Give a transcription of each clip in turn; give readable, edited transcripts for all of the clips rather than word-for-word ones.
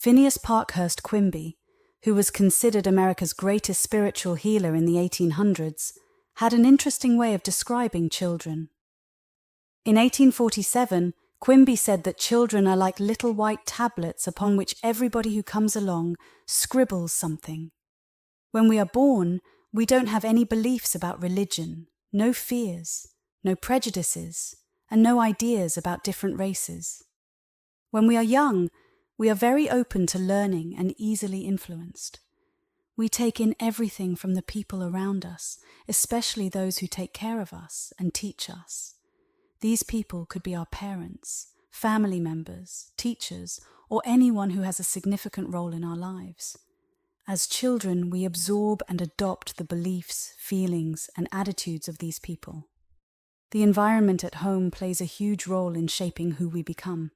Phineas Parkhurst Quimby, who was considered America's greatest spiritual healer in the 1800s, had an interesting way of describing children. In 1847, Quimby said that children are like little white tablets upon which everybody who comes along scribbles something. When we are born, we don't have any beliefs about religion, no fears, no prejudices, and no ideas about different races. When we are young, we are very open to learning and easily influenced. We take in everything from the people around us, especially those who take care of us and teach us. These people could be our parents, family members, teachers, or anyone who has a significant role in our lives. As children, we absorb and adopt the beliefs, feelings, and attitudes of these people. The environment at home plays a huge role in shaping who we become.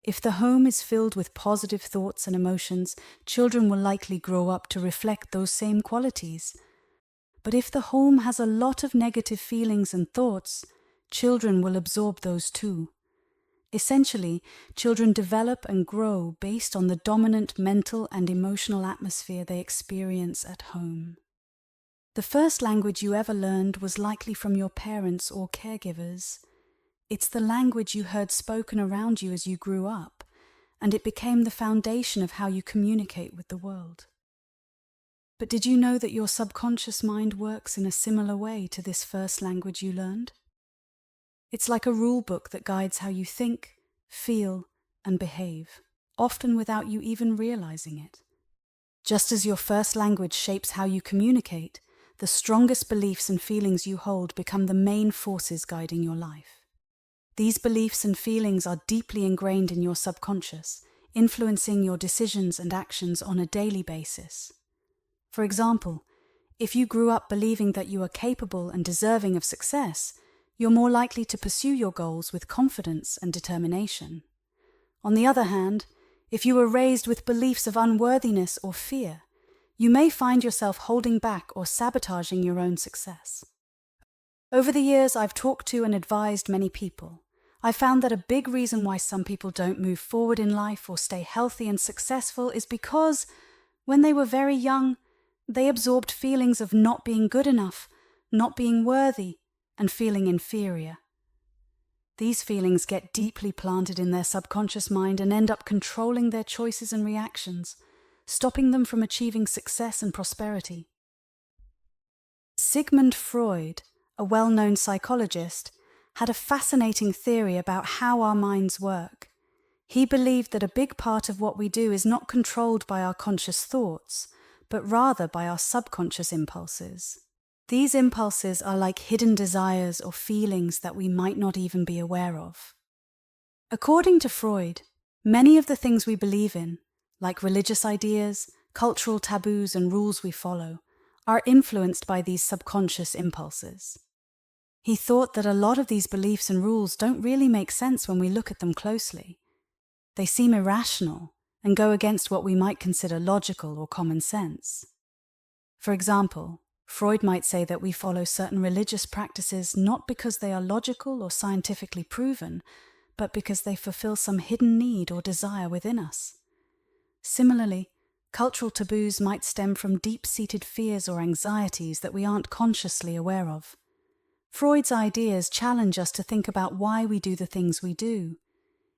If the home is filled with positive thoughts and emotions, children will likely grow up to reflect those same qualities. But if the home has a lot of negative feelings and thoughts, children will absorb those too. Essentially, children develop and grow based on the dominant mental and emotional atmosphere they experience at home. The first language you ever learned was likely from your parents or caregivers. It's the language you heard spoken around you as you grew up, and it became the foundation of how you communicate with the world. But did you know that your subconscious mind works in a similar way to this first language you learned? It's like a rule book that guides how you think, feel, and behave, often without you even realizing it. Just as your first language shapes how you communicate, the strongest beliefs and feelings you hold become the main forces guiding your life. These beliefs and feelings are deeply ingrained in your subconscious, influencing your decisions and actions on a daily basis. For example, if you grew up believing that you are capable and deserving of success, you're more likely to pursue your goals with confidence and determination. On the other hand, if you were raised with beliefs of unworthiness or fear, you may find yourself holding back or sabotaging your own success. Over the years, I've talked to and advised many people. I found that a big reason why some people don't move forward in life or stay healthy and successful is because, when they were very young, they absorbed feelings of not being good enough, not being worthy, and feeling inferior. These feelings get deeply planted in their subconscious mind and end up controlling their choices and reactions, stopping them from achieving success and prosperity. Sigmund Freud, a well-known psychologist, had a fascinating theory about how our minds work. He believed that a big part of what we do is not controlled by our conscious thoughts, but rather by our subconscious impulses. These impulses are like hidden desires or feelings that we might not even be aware of. According to Freud, many of the things we believe in, like religious ideas, cultural taboos, and rules we follow, are influenced by these subconscious impulses. He thought that a lot of these beliefs and rules don't really make sense when we look at them closely. They seem irrational and go against what we might consider logical or common sense. For example, Freud might say that we follow certain religious practices not because they are logical or scientifically proven, but because they fulfill some hidden need or desire within us. Similarly, cultural taboos might stem from deep-seated fears or anxieties that we aren't consciously aware of. Freud's ideas challenge us to think about why we do the things we do.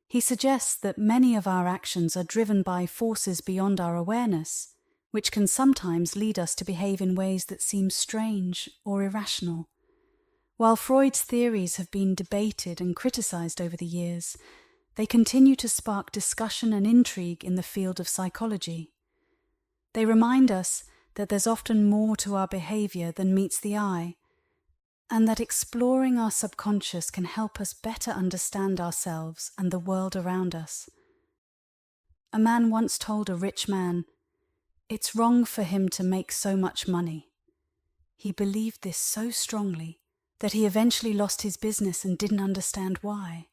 He suggests that many of our actions are driven by forces beyond our awareness, which can sometimes lead us to behave in ways that seem strange or irrational. While Freud's theories have been debated and criticized over the years, they continue to spark discussion and intrigue in the field of psychology. They remind us that there's often more to our behavior than meets the eye, and that exploring our subconscious can help us better understand ourselves and the world around us. A man once told a rich man, "It's wrong for him to make so much money." He believed this so strongly that he eventually lost his business and didn't understand why.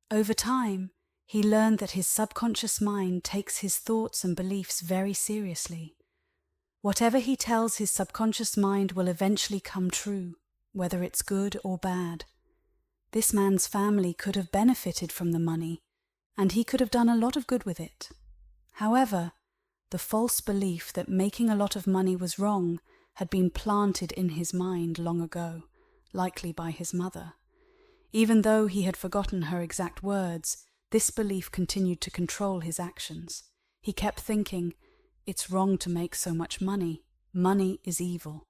Over time, he learned that his subconscious mind takes his thoughts and beliefs very seriously. Whatever he tells his subconscious mind will eventually come true, whether it's good or bad. This man's family could have benefited from the money, and he could have done a lot of good with it. However, the false belief that making a lot of money was wrong had been planted in his mind long ago, likely by his mother. Even though he had forgotten her exact words, this belief continued to control his actions. He kept thinking, "It's wrong to make so much money. Money is evil."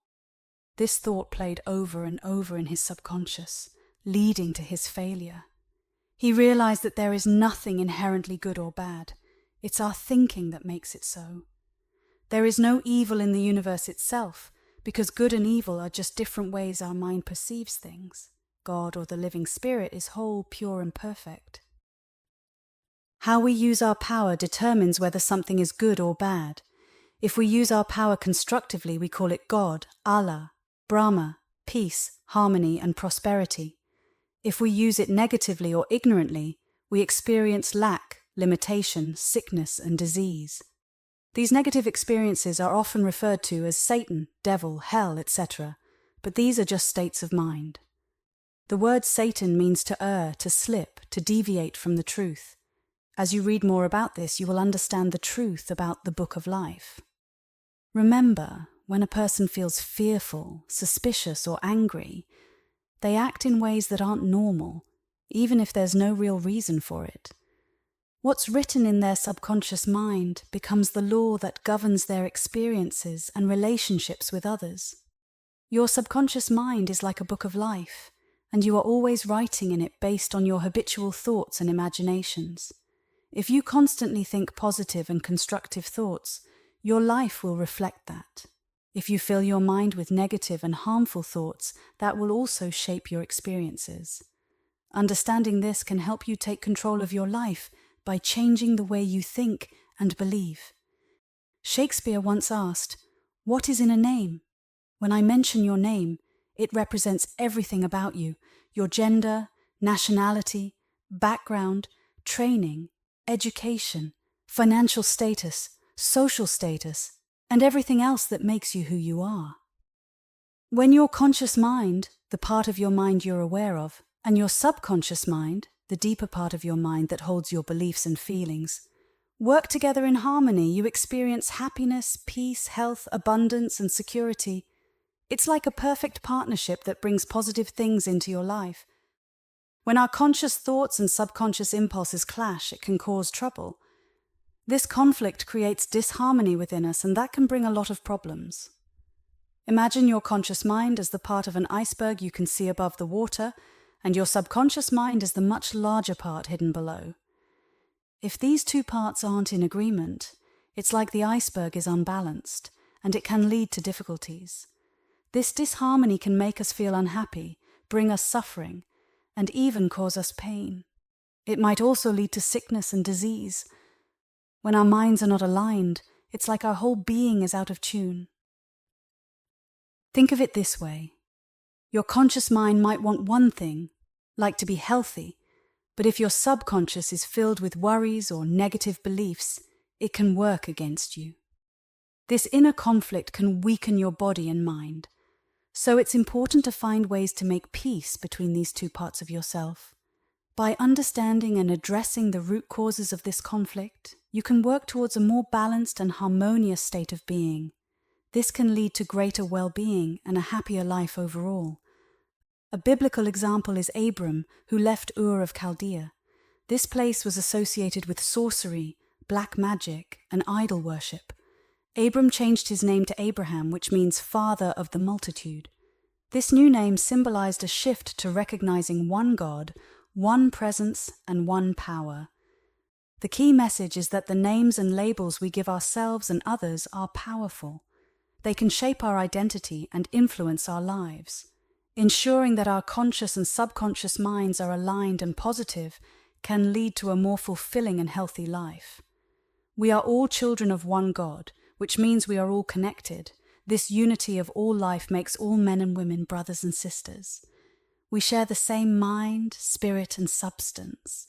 This thought played over and over in his subconscious, leading to his failure. He realized that there is nothing inherently good or bad. It's our thinking that makes it so. There is no evil in the universe itself, because good and evil are just different ways our mind perceives things. God or the living spirit is whole, pure, and perfect. How we use our power determines whether something is good or bad. If we use our power constructively, we call it God, Allah, Brahma, peace, harmony, and prosperity. If we use it negatively or ignorantly, we experience lack, limitation, sickness, and disease. These negative experiences are often referred to as Satan, devil, hell, etc., but these are just states of mind. The word Satan means to err, to slip, to deviate from the truth. As you read more about this, you will understand the truth about the Book of Life. Remember, when a person feels fearful, suspicious, or angry, they act in ways that aren't normal, even if there's no real reason for it. What's written in their subconscious mind becomes the law that governs their experiences and relationships with others. Your subconscious mind is like a book of life, and you are always writing in it based on your habitual thoughts and imaginations. If you constantly think positive and constructive thoughts, your life will reflect that. If you fill your mind with negative and harmful thoughts, that will also shape your experiences. Understanding this can help you take control of your life by changing the way you think and believe. Shakespeare once asked, "What is in a name?" When I mention your name, it represents everything about you, your gender, nationality, background, training, education, financial status, social status, and everything else that makes you who you are. When your conscious mind, the part of your mind you're aware of, and your subconscious mind, the deeper part of your mind that holds your beliefs and feelings, work together in harmony, you experience happiness, peace, health, abundance, and security. It's like a perfect partnership that brings positive things into your life. When our conscious thoughts and subconscious impulses clash, it can cause trouble. This conflict creates disharmony within us, and that can bring a lot of problems. Imagine your conscious mind as the part of an iceberg you can see above the water, and your subconscious mind is the much larger part hidden below. If these two parts aren't in agreement, it's like the iceberg is unbalanced, and it can lead to difficulties. This disharmony can make us feel unhappy, bring us suffering, and even cause us pain. It might also lead to sickness and disease. When our minds are not aligned, it's like our whole being is out of tune. Think of it this way. Your conscious mind might want one thing, like to be healthy, but if your subconscious is filled with worries or negative beliefs, it can work against you. This inner conflict can weaken your body and mind, so it's important to find ways to make peace between these two parts of yourself. By understanding and addressing the root causes of this conflict, you can work towards a more balanced and harmonious state of being. This can lead to greater well-being and a happier life overall. A biblical example is Abram, who left Ur of Chaldea. This place was associated with sorcery, black magic, and idol worship. Abram changed his name to Abraham, which means father of the multitude. This new name symbolized a shift to recognizing one God, one presence, and one power. The key message is that the names and labels we give ourselves and others are powerful. They can shape our identity and influence our lives. Ensuring that our conscious and subconscious minds are aligned and positive can lead to a more fulfilling and healthy life. We are all children of one God, which means we are all connected. This unity of all life makes all men and women brothers and sisters. We share the same mind, spirit, and substance.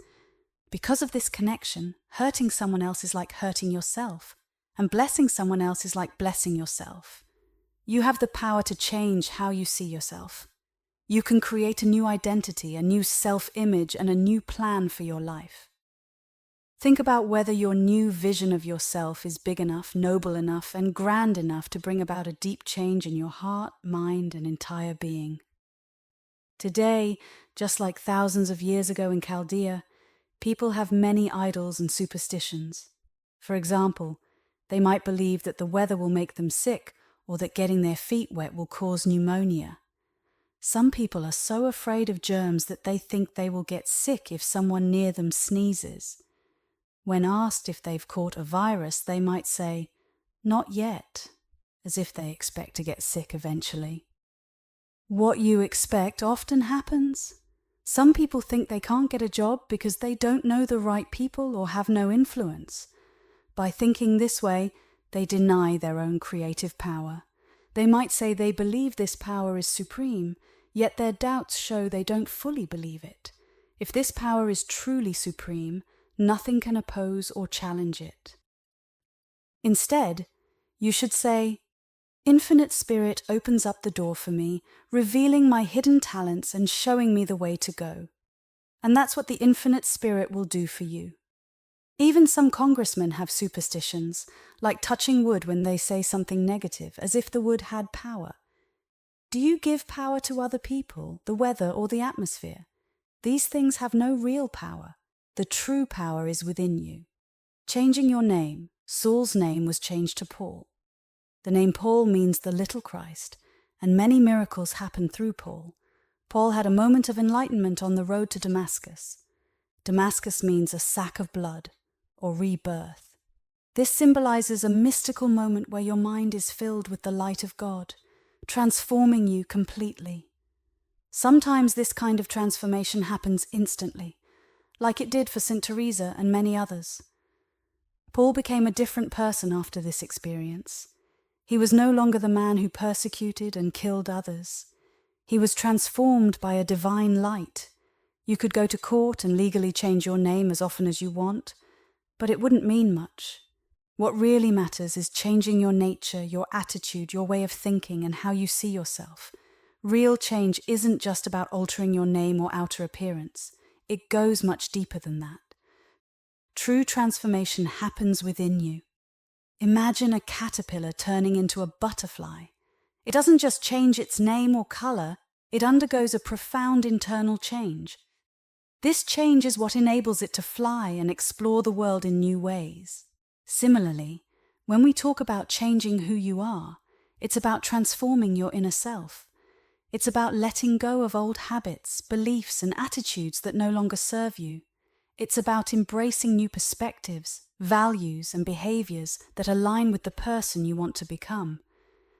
Because of this connection, hurting someone else is like hurting yourself, and blessing someone else is like blessing yourself. You have the power to change how you see yourself. You can create a new identity, a new self-image, and a new plan for your life. Think about whether your new vision of yourself is big enough, noble enough, and grand enough to bring about a deep change in your heart, mind, and entire being. Today, just like thousands of years ago in Chaldea, people have many idols and superstitions. For example, they might believe that the weather will make them sick or that getting their feet wet will cause pneumonia. Some people are so afraid of germs that they think they will get sick if someone near them sneezes. When asked if they've caught a virus, they might say, "Not yet," as if they expect to get sick eventually. What you expect often happens. Some people think they can't get a job because they don't know the right people or have no influence. By thinking this way, they deny their own creative power. They might say they believe this power is supreme, yet their doubts show they don't fully believe it. If this power is truly supreme, nothing can oppose or challenge it. Instead, you should say, "Infinite Spirit opens up the door for me, revealing my hidden talents and showing me the way to go." And that's what the Infinite Spirit will do for you. Even some congressmen have superstitions, like touching wood when they say something negative, as if the wood had power. Do you give power to other people, the weather, or the atmosphere? These things have no real power. The true power is within you. Changing your name, Saul's name was changed to Paul. The name Paul means the little Christ, and many miracles happened through Paul. Paul had a moment of enlightenment on the road to Damascus. Damascus means a sack of blood, or rebirth. This symbolizes a mystical moment where your mind is filled with the light of God, transforming you completely. Sometimes this kind of transformation happens instantly, like it did for St. Teresa and many others. Paul became a different person after this experience. He was no longer the man who persecuted and killed others. He was transformed by a divine light. You could go to court and legally change your name as often as you want, but it wouldn't mean much. What really matters is changing your nature, your attitude, your way of thinking, and how you see yourself. Real change isn't just about altering your name or outer appearance. It goes much deeper than that. True transformation happens within you. Imagine a caterpillar turning into a butterfly. It doesn't just change its name or color, it undergoes a profound internal change. This change is what enables it to fly and explore the world in new ways. Similarly, when we talk about changing who you are, it's about transforming your inner self. It's about letting go of old habits, beliefs, and attitudes that no longer serve you. It's about embracing new perspectives, values, and behaviors that align with the person you want to become.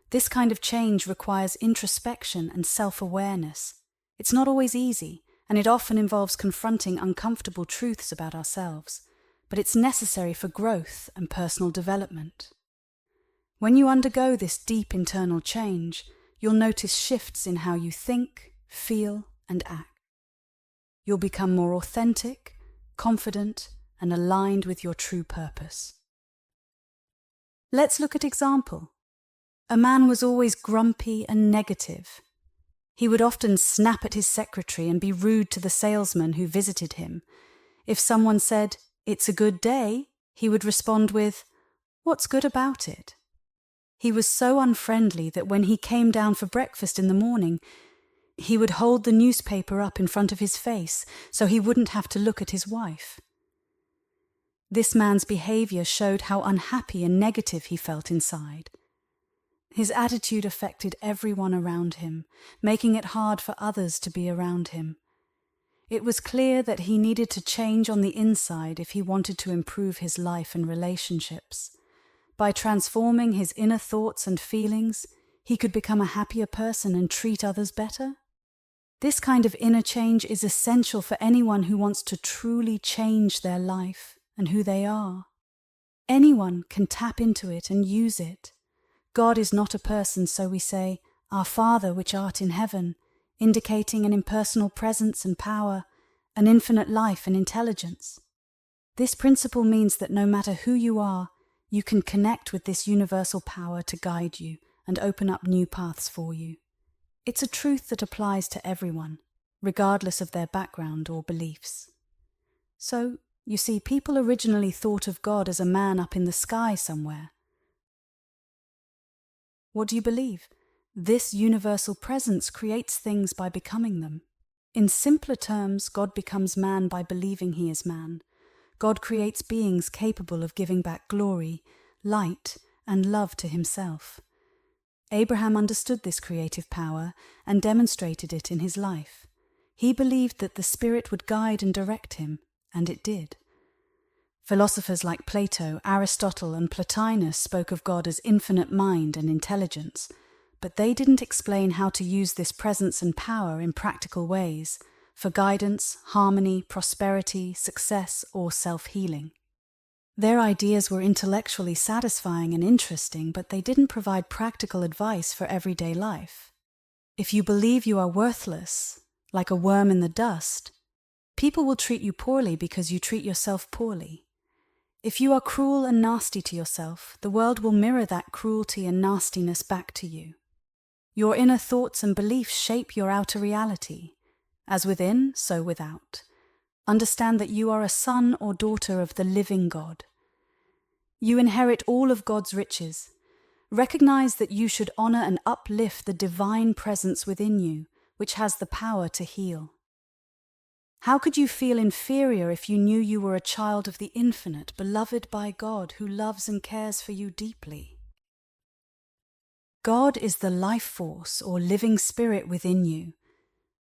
This kind of change requires introspection and self-awareness. It's not always easy, and it often involves confronting uncomfortable truths about ourselves, but it's necessary for growth and personal development. When you undergo this deep internal change, you'll notice shifts in how you think, feel, and act. You'll become more authentic, confident, and aligned with your true purpose. Let's look at example. A man was always grumpy and negative. He would often snap at his secretary and be rude to the salesman who visited him. If someone said, "It's a good day," he would respond with, "What's good about it?" He was so unfriendly that when he came down for breakfast in the morning, he would hold the newspaper up in front of his face so he wouldn't have to look at his wife. This man's behavior showed how unhappy and negative he felt inside. His attitude affected everyone around him, making it hard for others to be around him. It was clear that he needed to change on the inside if he wanted to improve his life and relationships. By transforming his inner thoughts and feelings, he could become a happier person and treat others better. This kind of inner change is essential for anyone who wants to truly change their life and who they are. Anyone can tap into it and use it. God is not a person, so we say, "Our Father which art in heaven," indicating an impersonal presence and power, an infinite life and intelligence. This principle means that no matter who you are, you can connect with this universal power to guide you and open up new paths for you. It's a truth that applies to everyone, regardless of their background or beliefs. So, You see, people originally thought of God as a man up in the sky somewhere. What do you believe? This universal presence creates things by becoming them. In simpler terms, God becomes man by believing he is man. God creates beings capable of giving back glory, light, and love to himself. Abraham understood this creative power and demonstrated it in his life. He believed that the Spirit would guide and direct him, and it did. Philosophers like Plato, Aristotle, and Plotinus spoke of God as infinite mind and intelligence, but they didn't explain how to use this presence and power in practical ways for guidance, harmony, prosperity, success, or self-healing. Their ideas were intellectually satisfying and interesting, but they didn't provide practical advice for everyday life. If you believe you are worthless, like a worm in the dust, people will treat you poorly because you treat yourself poorly. If you are cruel and nasty to yourself, the world will mirror that cruelty and nastiness back to you. Your inner thoughts and beliefs shape your outer reality. As within, so without. Understand that you are a son or daughter of the living God. You inherit all of God's riches. Recognize that you should honor and uplift the divine presence within you, which has the power to heal. How could you feel inferior if you knew you were a child of the infinite, beloved by God, who loves and cares for you deeply? God is the life force or living spirit within you.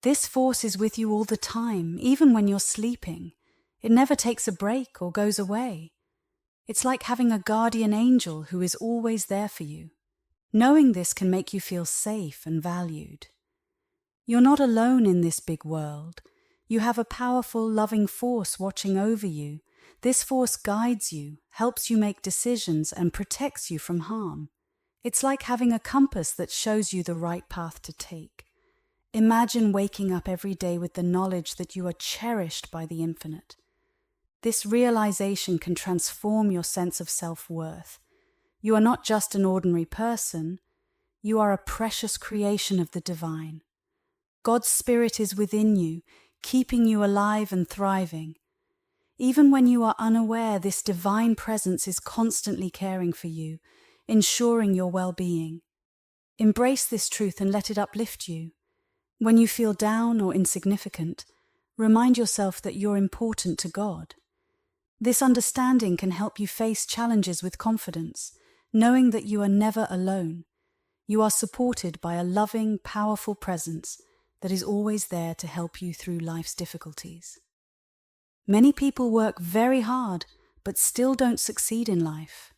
This force is with you all the time, even when you're sleeping. It never takes a break or goes away. It's like having a guardian angel who is always there for you. Knowing this can make you feel safe and valued. You're not alone in this big world. You have a powerful, loving force watching over you. This force guides you, helps you make decisions, and protects you from harm. It's like having a compass that shows you the right path to take. Imagine waking up every day with the knowledge that you are cherished by the infinite. This realization can transform your sense of self-worth. You are not just an ordinary person. You are a precious creation of the divine. God's Spirit is within you, keeping you alive and thriving. Even when you are unaware, this divine presence is constantly caring for you, ensuring your well-being. Embrace this truth and let it uplift you. When you feel down or insignificant, remind yourself that you're important to God. This understanding can help you face challenges with confidence, knowing that you are never alone. You are supported by a loving, powerful presence that is always there to help you through life's difficulties. Many people work very hard, but still don't succeed in life.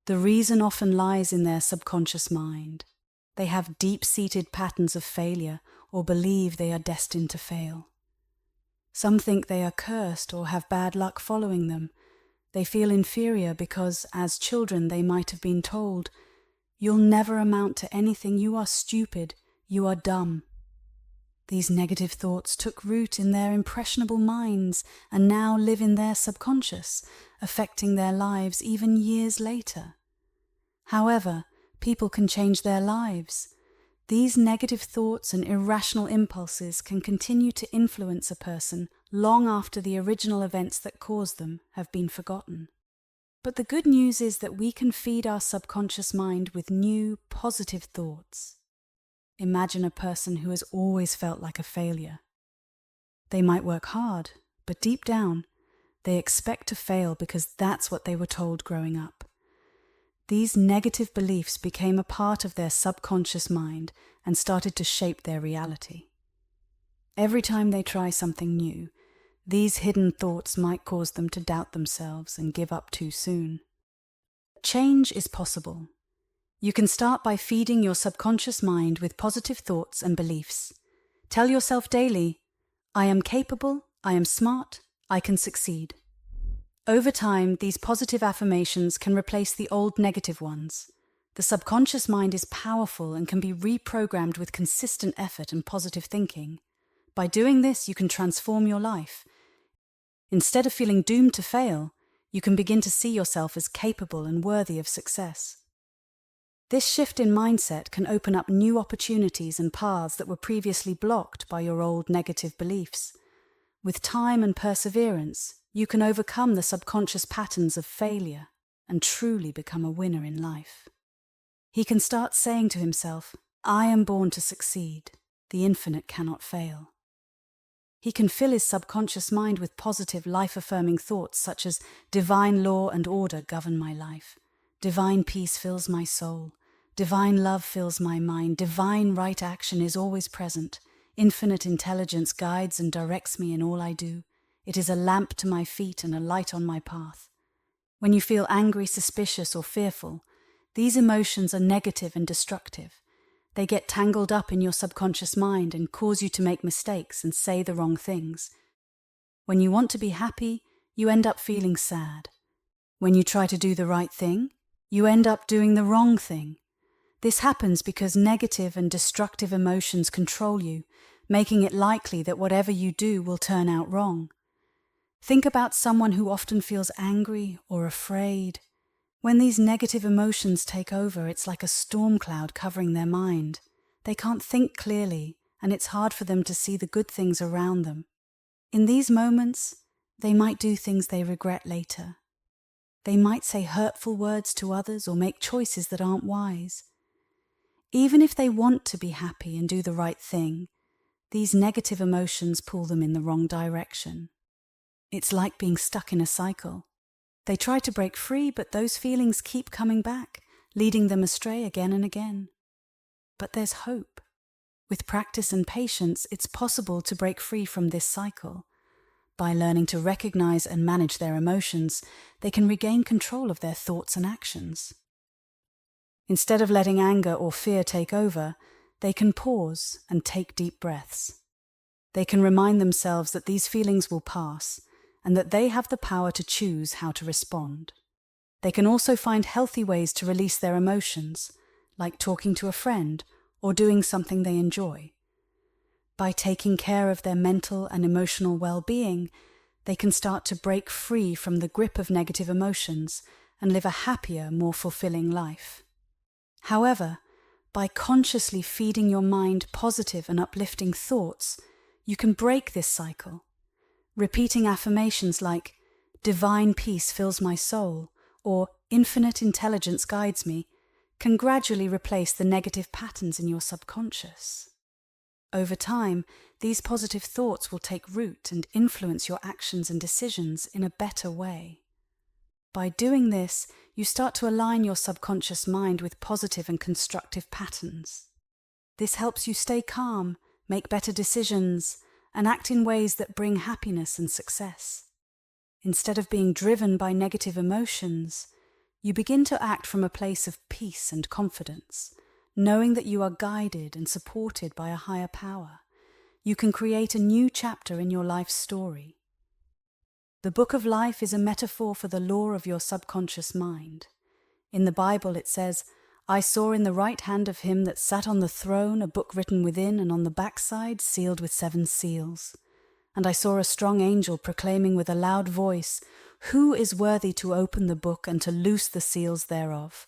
The reason often lies in their subconscious mind. They have deep-seated patterns of failure or believe they are destined to fail. Some think they are cursed or have bad luck following them. They feel inferior because, as children, they might have been told, "You'll never amount to anything, you are stupid, you are dumb." These negative thoughts took root in their impressionable minds and now live in their subconscious, affecting their lives even years later. However, people can change their lives. These negative thoughts and irrational impulses can continue to influence a person long after the original events that caused them have been forgotten. But the good news is that we can feed our subconscious mind with new, positive thoughts. Imagine a person who has always felt like a failure. They might work hard, but deep down, they expect to fail because that's what they were told growing up. These negative beliefs became a part of their subconscious mind and started to shape their reality. Every time they try something new, these hidden thoughts might cause them to doubt themselves and give up too soon. Change is possible. You can start by feeding your subconscious mind with positive thoughts and beliefs. Tell yourself daily, "I am capable, I am smart, I can succeed." Over time, these positive affirmations can replace the old negative ones. The subconscious mind is powerful and can be reprogrammed with consistent effort and positive thinking. By doing this, you can transform your life. Instead of feeling doomed to fail, you can begin to see yourself as capable and worthy of success. This shift in mindset can open up new opportunities and paths that were previously blocked by your old negative beliefs. With time and perseverance, you can overcome the subconscious patterns of failure and truly become a winner in life. He can start saying to himself, "I am born to succeed. The infinite cannot fail." He can fill his subconscious mind with positive, life-affirming thoughts such as, "Divine law and order govern my life. Divine peace fills my soul. Divine love fills my mind. Divine right action is always present. Infinite intelligence guides and directs me in all I do. It is a lamp to my feet and a light on my path." When you feel angry, suspicious, or fearful, these emotions are negative and destructive. They get tangled up in your subconscious mind and cause you to make mistakes and say the wrong things. When you want to be happy, you end up feeling sad. When you try to do the right thing, you end up doing the wrong thing. This happens because negative and destructive emotions control you, making it likely that whatever you do will turn out wrong. Think about someone who often feels angry or afraid. When these negative emotions take over, it's like a storm cloud covering their mind. They can't think clearly, and it's hard for them to see the good things around them. In these moments, they might do things they regret later. They might say hurtful words to others or make choices that aren't wise. Even if they want to be happy and do the right thing, these negative emotions pull them in the wrong direction. It's like being stuck in a cycle. They try to break free, but those feelings keep coming back, leading them astray again and again. But there's hope. With practice and patience, it's possible to break free from this cycle. By learning to recognize and manage their emotions, they can regain control of their thoughts and actions. Instead of letting anger or fear take over, they can pause and take deep breaths. They can remind themselves that these feelings will pass, and that they have the power to choose how to respond. They can also find healthy ways to release their emotions, like talking to a friend or doing something they enjoy. By taking care of their mental and emotional well-being, they can start to break free from the grip of negative emotions and live a happier, more fulfilling life. However, by consciously feeding your mind positive and uplifting thoughts, you can break this cycle. Repeating affirmations like, "Divine peace fills my soul," or "Infinite intelligence guides me," can gradually replace the negative patterns in your subconscious. Over time, these positive thoughts will take root and influence your actions and decisions in a better way. By doing this, you start to align your subconscious mind with positive and constructive patterns. This helps you stay calm, make better decisions, and act in ways that bring happiness and success. Instead of being driven by negative emotions, you begin to act from a place of peace and confidence, knowing that you are guided and supported by a higher power. You can create a new chapter in your life's story. The book of life is a metaphor for the law of your subconscious mind. In the Bible it says, "I saw in the right hand of him that sat on the throne a book written within, and on the backside sealed with 7 seals. And I saw a strong angel proclaiming with a loud voice, 'Who is worthy to open the book and to loose the seals thereof?'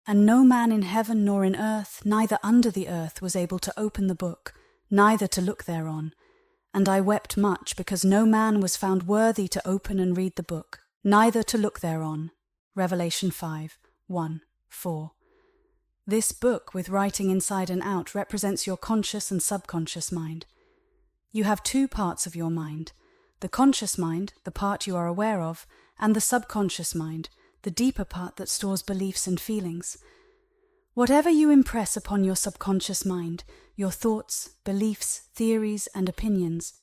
And no man in heaven nor in earth, neither under the earth, was able to open the book, neither to look thereon. And I wept much, because no man was found worthy to open and read the book, neither to look thereon." Revelation 5:1-4. This book, with writing inside and out, represents your conscious and subconscious mind. You have 2 parts of your mind: the conscious mind, the part you are aware of, and the subconscious mind, the deeper part that stores beliefs and feelings. Whatever you impress upon your subconscious mind, your thoughts, beliefs, theories, and opinions,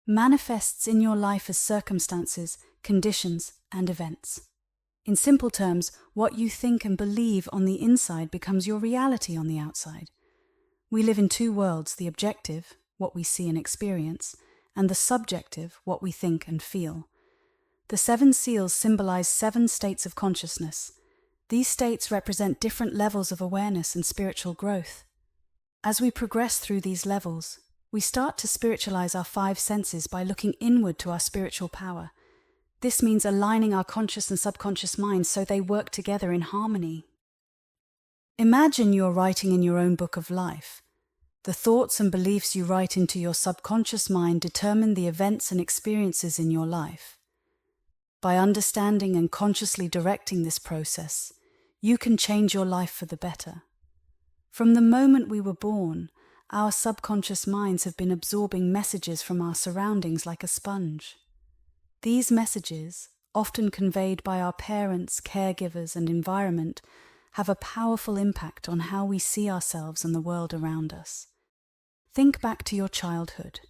manifests in your life as circumstances, conditions, and events. In simple terms, what you think and believe on the inside becomes your reality on the outside. We live in 2 worlds, the objective, what we see and experience, and the subjective, what we think and feel. The 7 seals symbolize 7 states of consciousness. These states represent different levels of awareness and spiritual growth. As we progress through these levels, we start to spiritualize our 5 senses by looking inward to our spiritual power. This means aligning our conscious and subconscious minds so they work together in harmony. Imagine you're writing in your own book of life. The thoughts and beliefs you write into your subconscious mind determine the events and experiences in your life. By understanding and consciously directing this process, you can change your life for the better. From the moment we were born, our subconscious minds have been absorbing messages from our surroundings like a sponge. These messages, often conveyed by our parents, caregivers, and environment, have a powerful impact on how we see ourselves and the world around us. Think back to your childhood.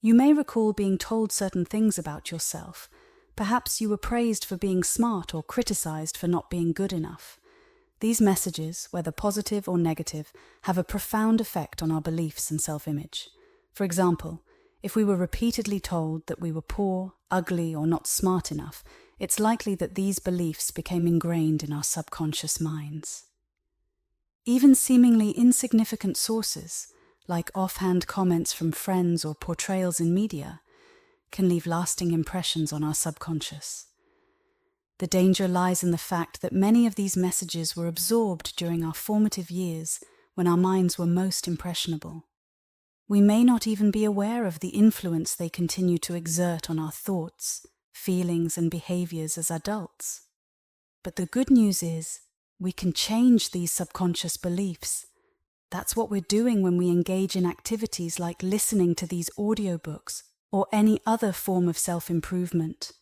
You may recall being told certain things about yourself. Perhaps you were praised for being smart or criticized for not being good enough. These messages, whether positive or negative, have a profound effect on our beliefs and self-image. For example, if we were repeatedly told that we were poor, ugly, or not smart enough, it's likely that these beliefs became ingrained in our subconscious minds. Even seemingly insignificant sources, like offhand comments from friends or portrayals in media, can leave lasting impressions on our subconscious. The danger lies in the fact that many of these messages were absorbed during our formative years when our minds were most impressionable. We may not even be aware of the influence they continue to exert on our thoughts, feelings, and behaviors as adults. But the good news is, we can change these subconscious beliefs. That's what we're doing when we engage in activities like listening to these audiobooks or any other form of self-improvement.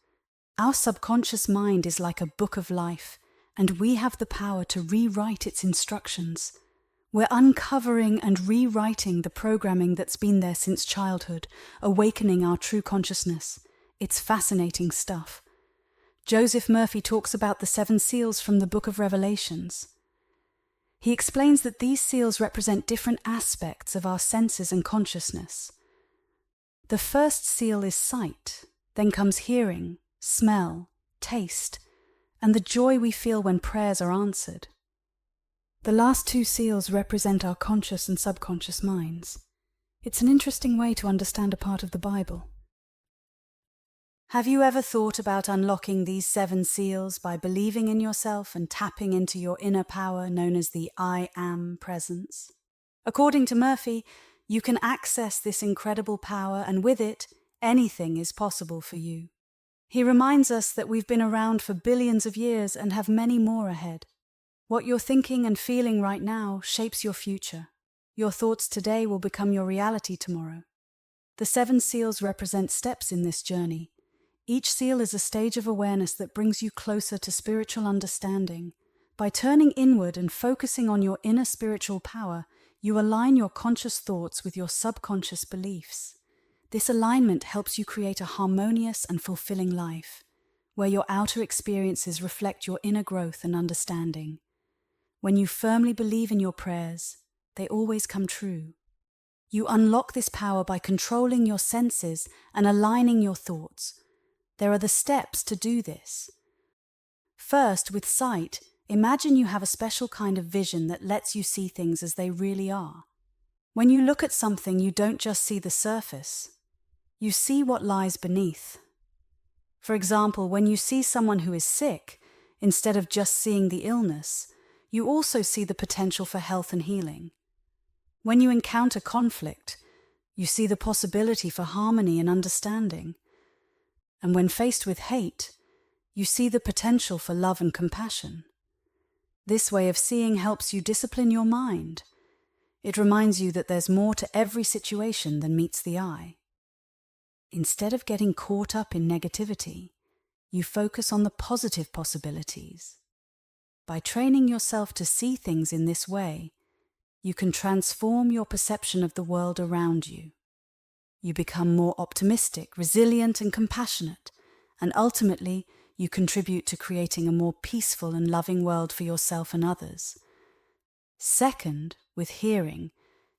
Our subconscious mind is like a book of life, and we have the power to rewrite its instructions. We're uncovering and rewriting the programming that's been there since childhood, awakening our true consciousness. It's fascinating stuff. Joseph Murphy talks about the 7 seals from the Book of Revelations. He explains that these seals represent different aspects of our senses and consciousness. The first seal is sight, then comes hearing, smell, taste, and the joy we feel when prayers are answered. The last 2 seals represent our conscious and subconscious minds. It's an interesting way to understand a part of the Bible. Have you ever thought about unlocking these 7 seals by believing in yourself and tapping into your inner power known as the I Am presence? According to Murphy, you can access this incredible power, and with it, anything is possible for you. He reminds us that we've been around for billions of years and have many more ahead. What you're thinking and feeling right now shapes your future. Your thoughts today will become your reality tomorrow. The 7 seals represent steps in this journey. Each seal is a stage of awareness that brings you closer to spiritual understanding. By turning inward and focusing on your inner spiritual power, you align your conscious thoughts with your subconscious beliefs. This alignment helps you create a harmonious and fulfilling life, where your outer experiences reflect your inner growth and understanding. When you firmly believe in your prayers, they always come true. You unlock this power by controlling your senses and aligning your thoughts. There are the steps to do this. First, with sight, imagine you have a special kind of vision that lets you see things as they really are. When you look at something, you don't just see the surface. You see what lies beneath. For example, when you see someone who is sick, instead of just seeing the illness, you also see the potential for health and healing. When you encounter conflict, you see the possibility for harmony and understanding. And when faced with hate, you see the potential for love and compassion. This way of seeing helps you discipline your mind. It reminds you that there's more to every situation than meets the eye. Instead of getting caught up in negativity, you focus on the positive possibilities. By training yourself to see things in this way, you can transform your perception of the world around you. You become more optimistic, resilient, and compassionate, and ultimately, you contribute to creating a more peaceful and loving world for yourself and others. Second, with hearing,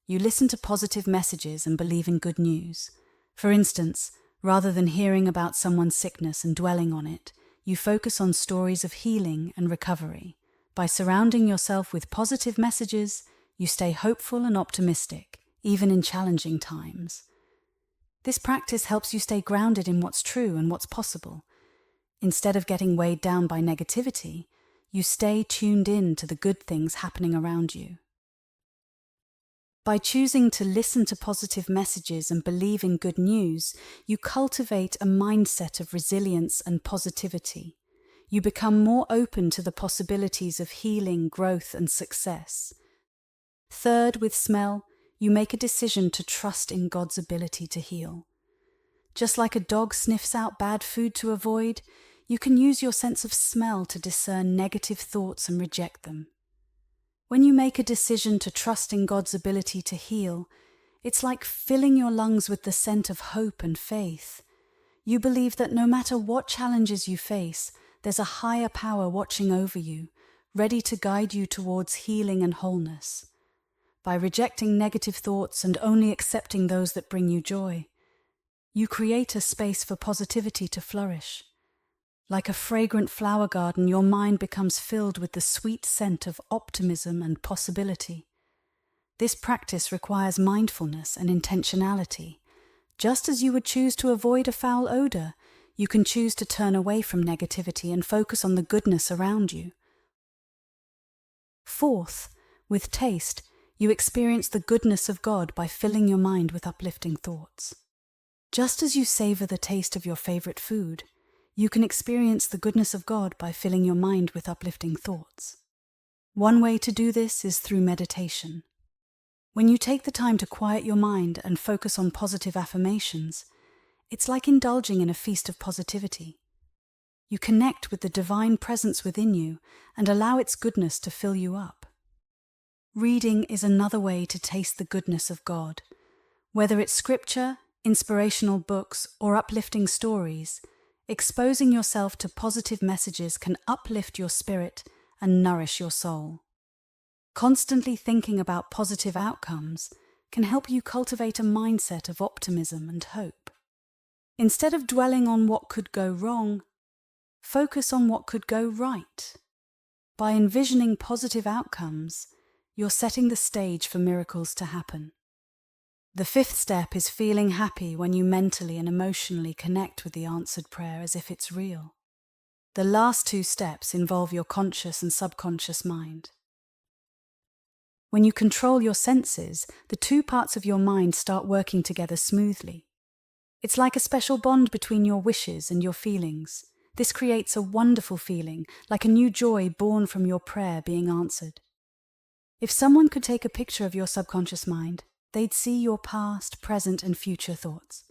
you listen to positive messages and believe in good news. For instance, rather than hearing about someone's sickness and dwelling on it, you focus on stories of healing and recovery. By surrounding yourself with positive messages, you stay hopeful and optimistic, even in challenging times. This practice helps you stay grounded in what's true and what's possible. Instead of getting weighed down by negativity, you stay tuned in to the good things happening around you. By choosing to listen to positive messages and believe in good news, you cultivate a mindset of resilience and positivity. You become more open to the possibilities of healing, growth, and success. Third, with smell, you make a decision to trust in God's ability to heal. Just like a dog sniffs out bad food to avoid, you can use your sense of smell to discern negative thoughts and reject them. When you make a decision to trust in God's ability to heal, it's like filling your lungs with the scent of hope and faith. You believe that no matter what challenges you face, there's a higher power watching over you, ready to guide you towards healing and wholeness. By rejecting negative thoughts and only accepting those that bring you joy, you create a space for positivity to flourish. Like a fragrant flower garden, your mind becomes filled with the sweet scent of optimism and possibility. This practice requires mindfulness and intentionality. Just as you would choose to avoid a foul odor, you can choose to turn away from negativity and focus on the goodness around you. Fourth, with taste, you experience the goodness of God by filling your mind with uplifting thoughts. Just as you savor the taste of your favorite food, you can experience the goodness of God by filling your mind with uplifting thoughts. One way to do this is through meditation. When you take the time to quiet your mind and focus on positive affirmations, it's like indulging in a feast of positivity. You connect with the divine presence within you and allow its goodness to fill you up. Reading is another way to taste the goodness of God. Whether it's scripture, inspirational books, or uplifting stories, exposing yourself to positive messages can uplift your spirit and nourish your soul. Constantly thinking about positive outcomes can help you cultivate a mindset of optimism and hope. Instead of dwelling on what could go wrong, focus on what could go right. By envisioning positive outcomes, you're setting the stage for miracles to happen. The fifth step is feeling happy when you mentally and emotionally connect with the answered prayer as if it's real. The last two steps involve your conscious and subconscious mind. When you control your senses, the two parts of your mind start working together smoothly. It's like a special bond between your wishes and your feelings. This creates a wonderful feeling, like a new joy born from your prayer being answered. If someone could take a picture of your subconscious mind, they'd see your past, present, and future thoughts.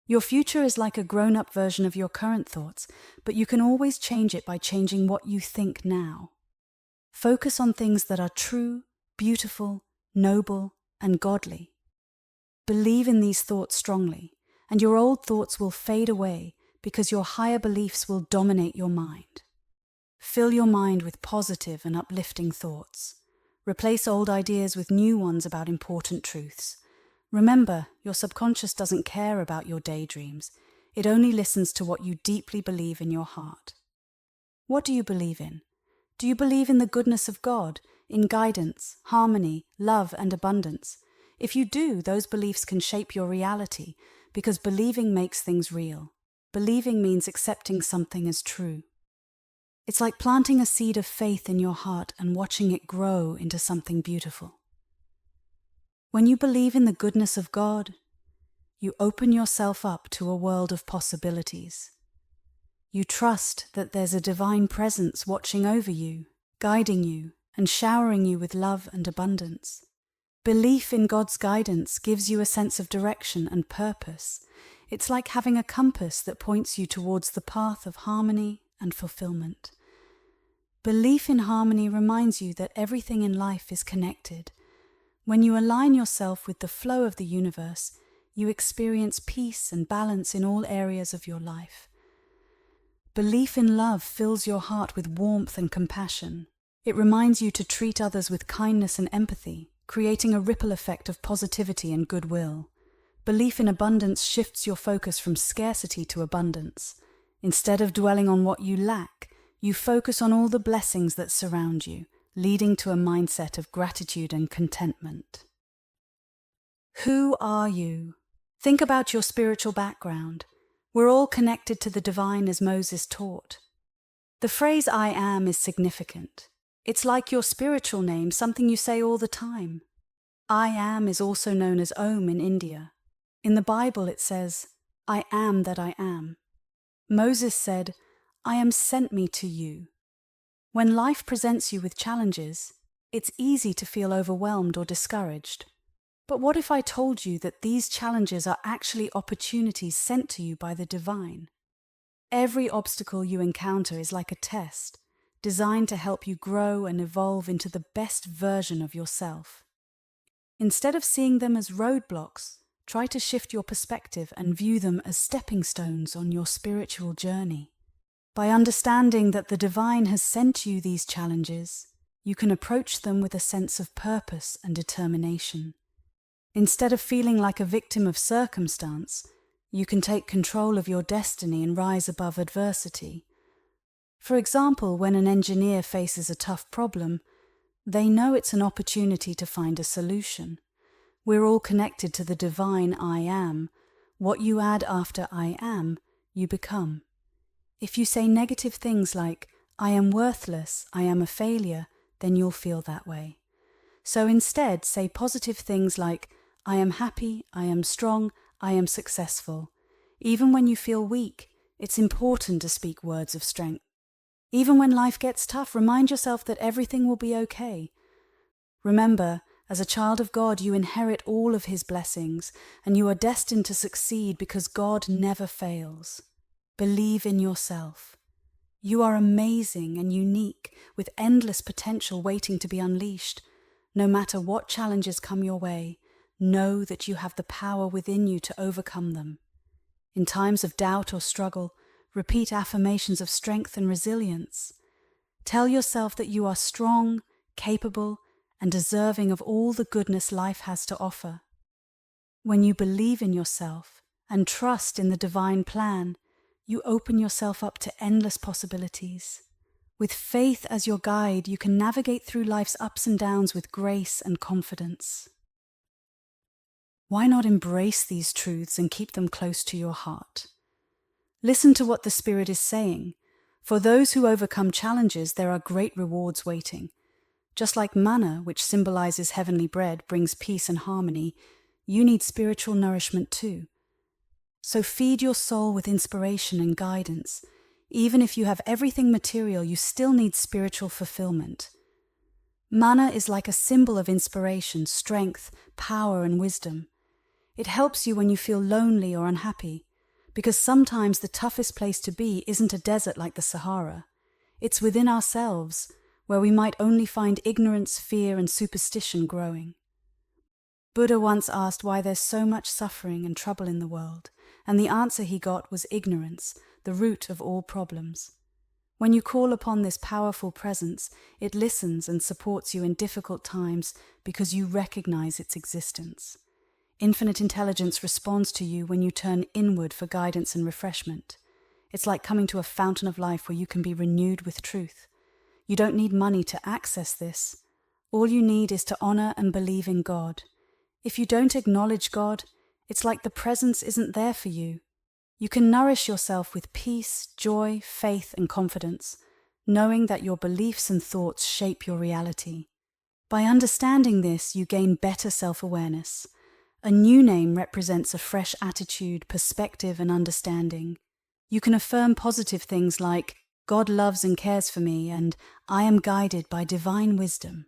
Your future is like a grown-up version of your current thoughts, but you can always change it by changing what you think now. Focus on things that are true, beautiful, noble, and godly. Believe in these thoughts strongly, and your old thoughts will fade away because your higher beliefs will dominate your mind. Fill your mind with positive and uplifting thoughts. Replace old ideas with new ones about important truths. Remember, your subconscious doesn't care about your daydreams. It only listens to what you deeply believe in your heart. What do you believe in? Do you believe in the goodness of God, in guidance, harmony, love, and abundance? If you do, those beliefs can shape your reality, because believing makes things real. Believing means accepting something as true. It's like planting a seed of faith in your heart and watching it grow into something beautiful. When you believe in the goodness of God, you open yourself up to a world of possibilities. You trust that there's a divine presence watching over you, guiding you, and showering you with love and abundance. Belief in God's guidance gives you a sense of direction and purpose. It's like having a compass that points you towards the path of harmony and fulfillment. Belief in harmony reminds you that everything in life is connected. When you align yourself with the flow of the universe, you experience peace and balance in all areas of your life. Belief in love fills your heart with warmth and compassion. It reminds you to treat others with kindness and empathy, creating a ripple effect of positivity and goodwill. Belief in abundance shifts your focus from scarcity to abundance. Instead of dwelling on what you lack, you focus on all the blessings that surround you, leading to a mindset of gratitude and contentment. Who are you? Think about your spiritual background. We're all connected to the divine as Moses taught. The phrase "I am" is significant. It's like your spiritual name, something you say all the time. I am is also known as Om in India. In the Bible it says, I am that I am. Moses said, I am sent me to you. When life presents you with challenges, it's easy to feel overwhelmed or discouraged. But what if I told you that these challenges are actually opportunities sent to you by the divine? Every obstacle you encounter is like a test, designed to help you grow and evolve into the best version of yourself. Instead of seeing them as roadblocks, try to shift your perspective and view them as stepping stones on your spiritual journey. By understanding that the divine has sent you these challenges, you can approach them with a sense of purpose and determination. Instead of feeling like a victim of circumstance, you can take control of your destiny and rise above adversity. For example, when an engineer faces a tough problem, they know it's an opportunity to find a solution. We're all connected to the divine I am. What you add after I am, you become. If you say negative things like, I am worthless, I am a failure, then you'll feel that way. So instead, say positive things like, I am happy, I am strong, I am successful. Even when you feel weak, it's important to speak words of strength. Even when life gets tough, remind yourself that everything will be okay. Remember, as a child of God, you inherit all of His blessings, and you are destined to succeed because God never fails. Believe in yourself. You are amazing and unique, with endless potential waiting to be unleashed. No matter what challenges come your way, know that you have the power within you to overcome them. In times of doubt or struggle, repeat affirmations of strength and resilience. Tell yourself that you are strong, capable, and deserving of all the goodness life has to offer. When you believe in yourself and trust in the divine plan, you open yourself up to endless possibilities. With faith as your guide, you can navigate through life's ups and downs with grace and confidence. Why not embrace these truths and keep them close to your heart? Listen to what the Spirit is saying. For those who overcome challenges, there are great rewards waiting. Just like manna, which symbolizes heavenly bread, brings peace and harmony, you need spiritual nourishment too. So feed your soul with inspiration and guidance. Even if you have everything material, you still need spiritual fulfillment. Manna is like a symbol of inspiration, strength, power, and wisdom. It helps you when you feel lonely or unhappy, because sometimes the toughest place to be isn't a desert like the Sahara. It's within ourselves, where we might only find ignorance, fear, and superstition growing. Buddha once asked why there's so much suffering and trouble in the world, and the answer he got was ignorance, the root of all problems. When you call upon this powerful presence, it listens and supports you in difficult times because you recognize its existence. Infinite intelligence responds to you when you turn inward for guidance and refreshment. It's like coming to a fountain of life where you can be renewed with truth. You don't need money to access this. All you need is to honor and believe in God. If you don't acknowledge God, it's like the presence isn't there for you. You can nourish yourself with peace, joy, faith, and confidence, knowing that your beliefs and thoughts shape your reality. By understanding this, you gain better self-awareness. A new name represents a fresh attitude, perspective, and understanding. You can affirm positive things like, God loves and cares for me, and I am guided by divine wisdom.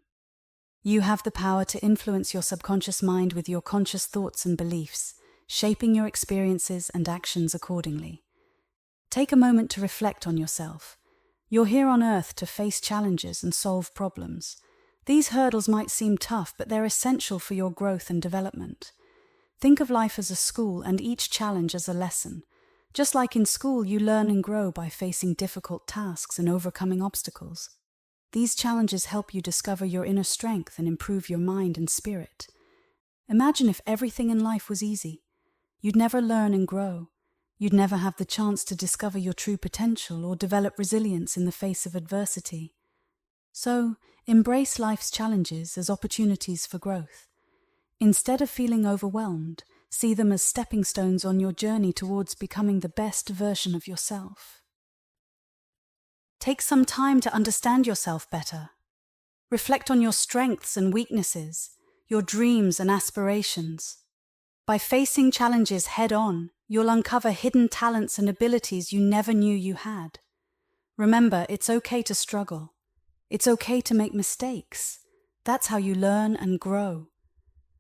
You have the power to influence your subconscious mind with your conscious thoughts and beliefs, shaping your experiences and actions accordingly. Take a moment to reflect on yourself. You're here on earth to face challenges and solve problems. These hurdles might seem tough, but they're essential for your growth and development. Think of life as a school and each challenge as a lesson. Just like in school, you learn and grow by facing difficult tasks and overcoming obstacles. These challenges help you discover your inner strength and improve your mind and spirit. Imagine if everything in life was easy. You'd never learn and grow. You'd never have the chance to discover your true potential or develop resilience in the face of adversity. So, embrace life's challenges as opportunities for growth. Instead of feeling overwhelmed, see them as stepping stones on your journey towards becoming the best version of yourself. Take some time to understand yourself better. Reflect on your strengths and weaknesses, your dreams and aspirations. By facing challenges head-on, you'll uncover hidden talents and abilities you never knew you had. Remember, it's okay to struggle. It's okay to make mistakes. That's how you learn and grow.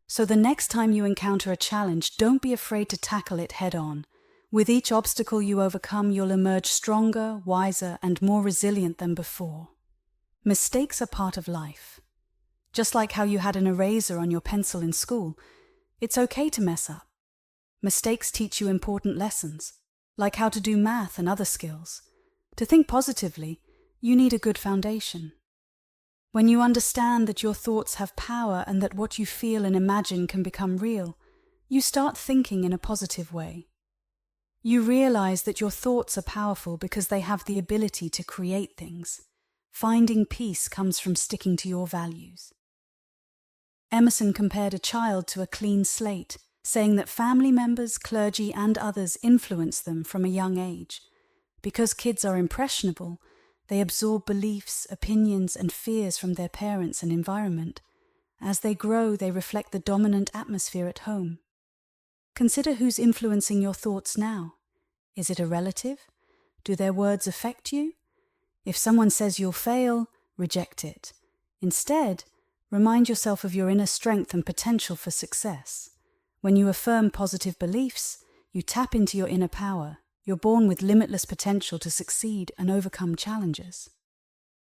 So the next time you encounter a challenge, don't be afraid to tackle it head-on. With each obstacle you overcome, you'll emerge stronger, wiser, and more resilient than before. Mistakes are part of life. Just like how you had an eraser on your pencil in school, it's okay to mess up. Mistakes teach you important lessons, like how to do math and other skills. To think positively, you need a good foundation. When you understand that your thoughts have power and that what you feel and imagine can become real, you start thinking in a positive way. You realize that your thoughts are powerful because they have the ability to create things. Finding peace comes from sticking to your values. Emerson compared a child to a clean slate, saying that family members, clergy, and others influence them from a young age. Because kids are impressionable, they absorb beliefs, opinions, and fears from their parents and environment. As they grow, they reflect the dominant atmosphere at home. Consider who's influencing your thoughts now. Is it a relative? Do their words affect you? If someone says you'll fail, reject it. Instead, remind yourself of your inner strength and potential for success. When you affirm positive beliefs, you tap into your inner power. You're born with limitless potential to succeed and overcome challenges.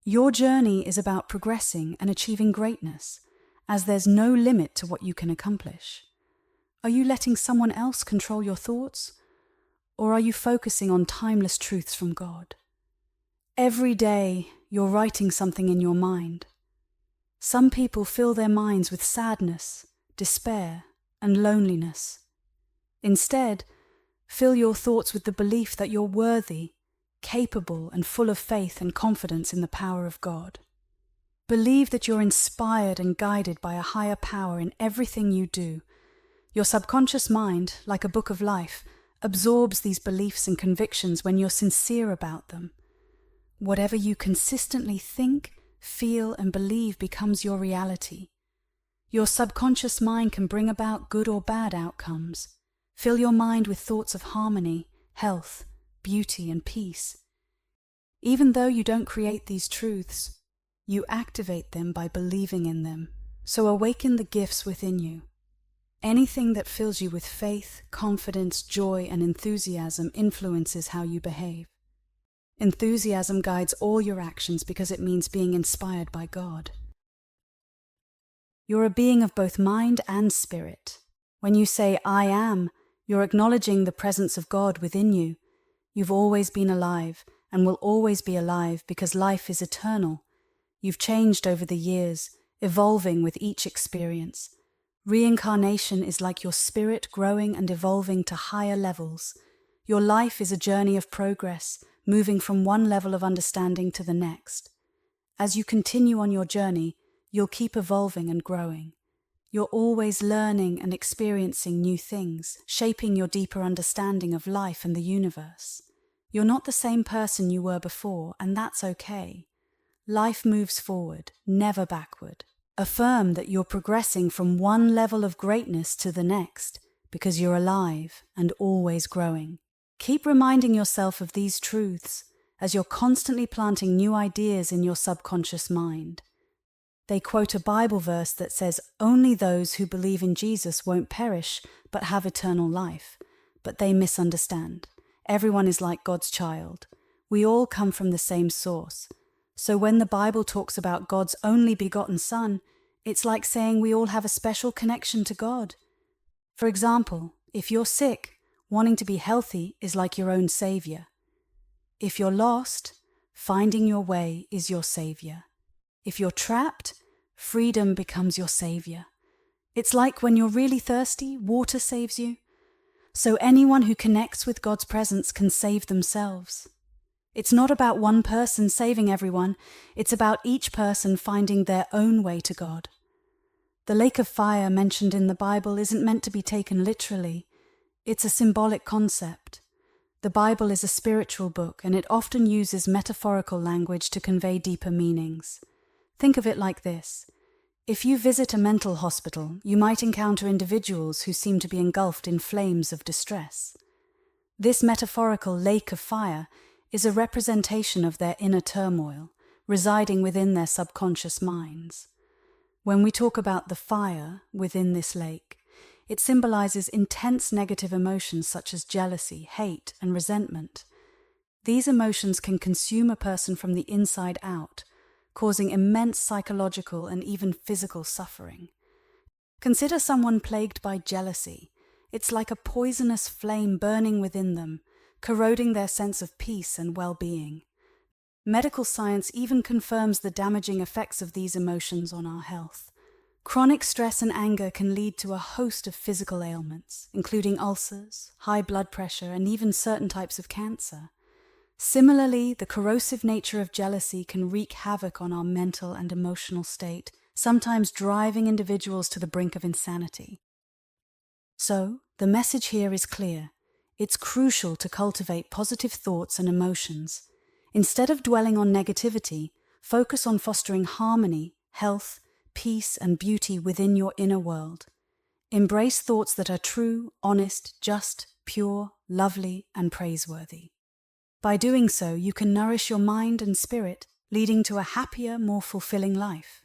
Your journey is about progressing and achieving greatness, as there's no limit to what you can accomplish. Are you letting someone else control your thoughts? Or are you focusing on timeless truths from God? Every day, you're writing something in your mind. Some people fill their minds with sadness, despair, and loneliness. Instead, fill your thoughts with the belief that you're worthy, capable, and full of faith and confidence in the power of God. Believe that you're inspired and guided by a higher power in everything you do. Your subconscious mind, like a book of life, absorbs these beliefs and convictions when you're sincere about them. Whatever you consistently think, feel, and believe becomes your reality. Your subconscious mind can bring about good or bad outcomes. Fill your mind with thoughts of harmony, health, beauty, and peace. Even though you don't create these truths, you activate them by believing in them. So awaken the gifts within you. Anything that fills you with faith, confidence, joy, and enthusiasm influences how you behave. Enthusiasm guides all your actions because it means being inspired by God. You're a being of both mind and spirit. When you say, "I am," you're acknowledging the presence of God within you. You've always been alive and will always be alive because life is eternal. You've changed over the years, evolving with each experience. Reincarnation is like your spirit growing and evolving to higher levels. Your life is a journey of progress, moving from one level of understanding to the next. As you continue on your journey, you'll keep evolving and growing. You're always learning and experiencing new things, shaping your deeper understanding of life and the universe. You're not the same person you were before, and that's okay. Life moves forward, never backward. Affirm that you're progressing from one level of greatness to the next, because you're alive and always growing. Keep reminding yourself of these truths as you're constantly planting new ideas in your subconscious mind. They quote a Bible verse that says, "Only those who believe in Jesus won't perish but have eternal life." But they misunderstand. Everyone is like God's child. We all come from the same source. So when the Bible talks about God's only begotten Son, it's like saying we all have a special connection to God. For example, if you're sick, wanting to be healthy is like your own savior. If you're lost, finding your way is your savior. If you're trapped, freedom becomes your savior. It's like when you're really thirsty, water saves you. So anyone who connects with God's presence can save themselves. It's not about one person saving everyone, it's about each person finding their own way to God. The lake of fire mentioned in the Bible isn't meant to be taken literally. It's a symbolic concept. The Bible is a spiritual book, and it often uses metaphorical language to convey deeper meanings. Think of it like this. If you visit a mental hospital, you might encounter individuals who seem to be engulfed in flames of distress. This metaphorical lake of fire is a representation of their inner turmoil, residing within their subconscious minds. When we talk about the fire within this lake, it symbolizes intense negative emotions such as jealousy, hate, and resentment. These emotions can consume a person from the inside out, causing immense psychological and even physical suffering. Consider someone plagued by jealousy. It's like a poisonous flame burning within them, corroding their sense of peace and well-being. Medical science even confirms the damaging effects of these emotions on our health. Chronic stress and anger can lead to a host of physical ailments, including ulcers, high blood pressure, and even certain types of cancer. Similarly, the corrosive nature of jealousy can wreak havoc on our mental and emotional state, sometimes driving individuals to the brink of insanity. So, the message here is clear. It's crucial to cultivate positive thoughts and emotions. Instead of dwelling on negativity, focus on fostering harmony, health, peace, and beauty within your inner world. Embrace thoughts that are true, honest, just, pure, lovely, and praiseworthy. By doing so, you can nourish your mind and spirit, leading to a happier, more fulfilling life.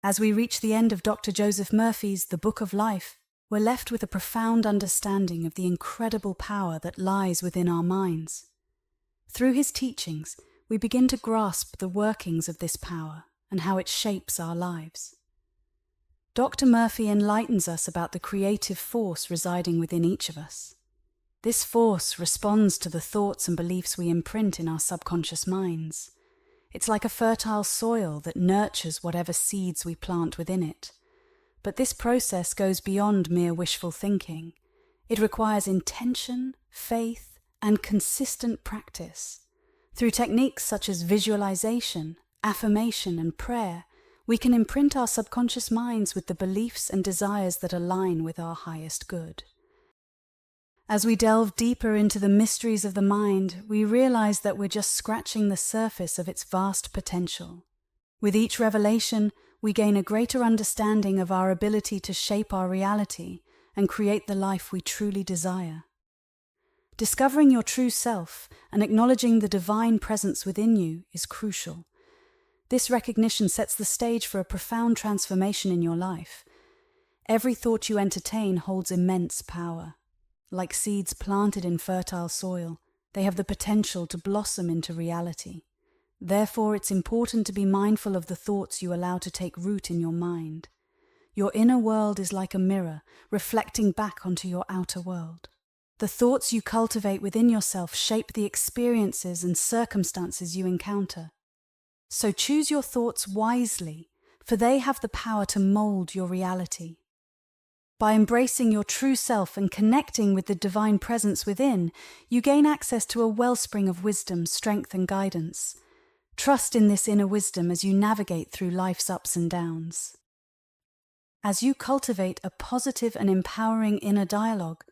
As we reach the end of Dr. Joseph Murphy's The Book of Life, we're left with a profound understanding of the incredible power that lies within our minds. Through his teachings, we begin to grasp the workings of this power and how it shapes our lives. Dr. Murphy enlightens us about the creative force residing within each of us. This force responds to the thoughts and beliefs we imprint in our subconscious minds. It's like a fertile soil that nurtures whatever seeds we plant within it. But this process goes beyond mere wishful thinking. It requires intention, faith, and consistent practice. Through techniques such as visualization, affirmation, and prayer, we can imprint our subconscious minds with the beliefs and desires that align with our highest good. As we delve deeper into the mysteries of the mind, we realize that we're just scratching the surface of its vast potential. With each revelation, we gain a greater understanding of our ability to shape our reality and create the life we truly desire. Discovering your true self and acknowledging the divine presence within you is crucial. This recognition sets the stage for a profound transformation in your life. Every thought you entertain holds immense power. Like seeds planted in fertile soil, they have the potential to blossom into reality. Therefore, it's important to be mindful of the thoughts you allow to take root in your mind. Your inner world is like a mirror, reflecting back onto your outer world. The thoughts you cultivate within yourself shape the experiences and circumstances you encounter. So choose your thoughts wisely, for they have the power to mold your reality. By embracing your true self and connecting with the divine presence within, you gain access to a wellspring of wisdom, strength, and guidance. Trust in this inner wisdom as you navigate through life's ups and downs. As you cultivate a positive and empowering inner dialogue,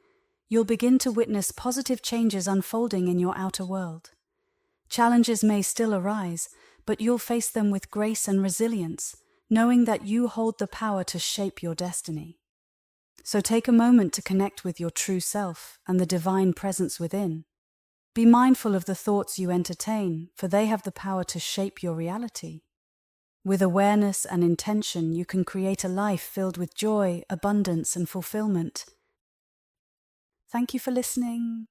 you'll begin to witness positive changes unfolding in your outer world. Challenges may still arise, but you'll face them with grace and resilience, knowing that you hold the power to shape your destiny. So take a moment to connect with your true self and the divine presence within. Be mindful of the thoughts you entertain, for they have the power to shape your reality. With awareness and intention, you can create a life filled with joy, abundance, and fulfillment. Thank you for listening.